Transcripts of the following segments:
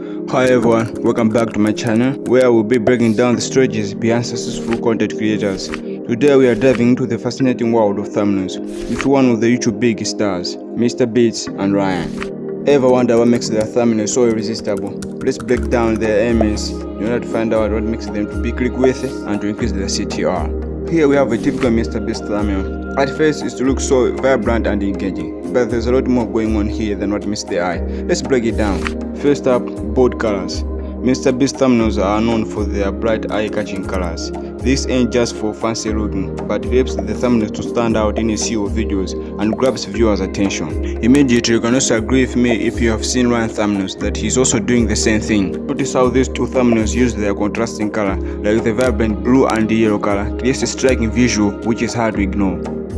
Hi everyone, welcome back to my channel where I will be breaking down the strategies behind successful content creators. Today we are diving into the fascinating world of thumbnails with one of the YouTube big stars, Mr. Beats and Ryan. Ever wonder what makes their thumbnails so irresistible? Let's break down their elements in order to find out what makes them to be click-worthy and to increase their CTR. Here we have a typical Mr. Beast thumbnail. At first, it's to look so vibrant and engaging, but there's a lot more going on here than what meets the eye. Let's break it down. First up, bold colors. Mr. Beast thumbnails are known for their bright eye-catching colors. This ain't just for fancy looking, but it helps the thumbnails to stand out in a sea of videos and grabs viewers' attention. Immediately, you can also agree with me if you have seen Ryan thumbnails that he's also doing the same thing. Notice how these two thumbnails use their contrasting color, like the vibrant blue and the yellow color, creates a striking visual which is hard to ignore.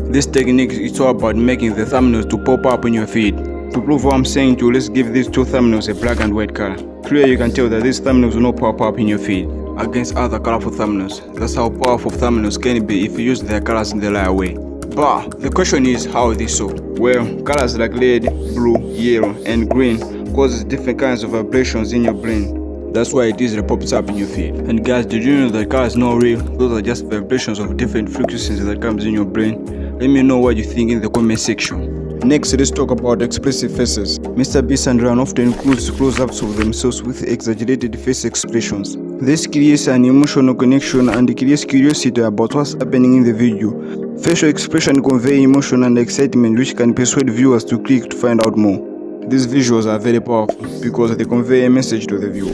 This technique is all about making the thumbnails to pop up in your feed. To prove what I'm saying to you, let's give these two thumbnails a black and white color. Clearly you can tell that these thumbnails will not pop up in your feed against other colorful thumbnails. That's how powerful thumbnails can be if you use their colors in the right way. But the question is, how is this so? Well, colors like red, blue, yellow and green causes different kinds of vibrations in your brain. That's why it easily pops up in your feed. And guys, did you know that colors are not real? Those are just vibrations of different frequencies that comes in your brain. Let me know what you think in the comment section. Next, let's talk about expressive faces. Mr. Beast and Ryan often includes close-ups of themselves with exaggerated face expressions. This creates an emotional connection and creates curiosity about what's happening in the video. Facial expression convey emotion and excitement which can persuade viewers to click to find out more. These visuals are very powerful because they convey a message to the viewer.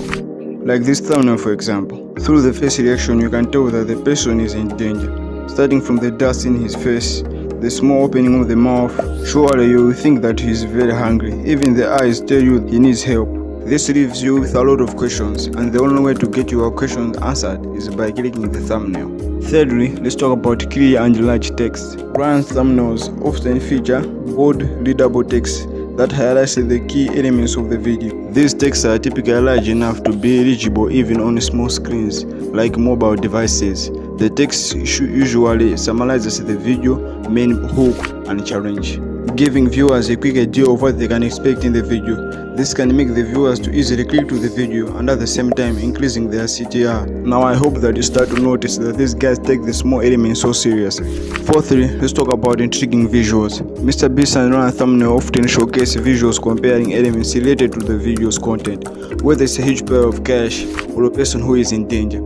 Like this thumbnail for example. Through the face reaction you can tell that the person is in danger. Starting from the dust in his face, the small opening of the mouth, surely you will think that he is very hungry. Even the eyes tell you he needs help. This leaves you with a lot of questions, and the only way to get your questions answered is by clicking the thumbnail. Thirdly, let's talk about clear and large text. Ryan's thumbnails often feature bold, readable text that highlights the key elements of the video. These texts are typically large enough to be legible even on small screens, like mobile devices. The text usually summarizes the video, main hook, and challenge, giving viewers a quick idea of what they can expect in the video. This can make the viewers to easily click to the video and at the same time increasing their CTR. Now I hope that you start to notice that these guys take the small elements so seriously. Fourthly, let's talk about intriguing visuals. Mr. Beast and Ryan thumbnail often showcase visuals comparing elements related to the video's content, whether it's a huge pile of cash or a person who is in danger.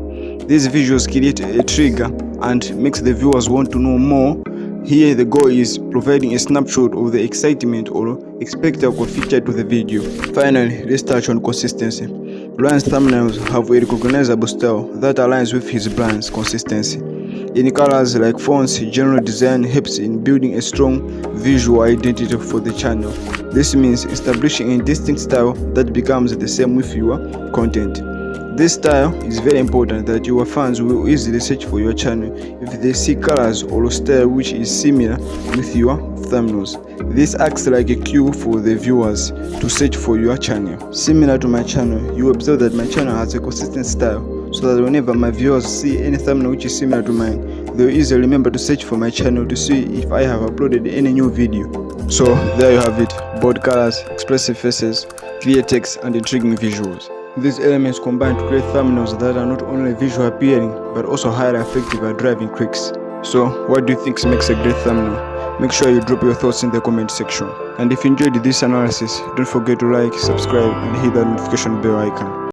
These visuals create a trigger and makes the viewers want to know more. Here the goal is providing a snapshot of the excitement or spectacle featured to the video. Finally, let's touch on consistency. Ryan's thumbnails have a recognizable style that aligns with his brand's consistency. In colors like fonts, general design helps in building a strong visual identity for the channel. This means establishing a distinct style that becomes the same with your content. This style is very important that your fans will easily search for your channel if they see colors or style which is similar with your thumbnails. This acts like a cue for the viewers to search for your channel. Similar to my channel, you observe that my channel has a consistent style, so that whenever my viewers see any thumbnail which is similar to mine, they will easily remember to search for my channel to see if I have uploaded any new video. So there you have it, bold colors, expressive faces, clear text and intriguing visuals. These elements combine to create thumbnails that are not only visual appealing but also highly effective at driving clicks. So what do you think makes a great thumbnail? Make sure you drop your thoughts in the comment section. And if you enjoyed this analysis, don't forget to like, subscribe and hit that notification bell icon.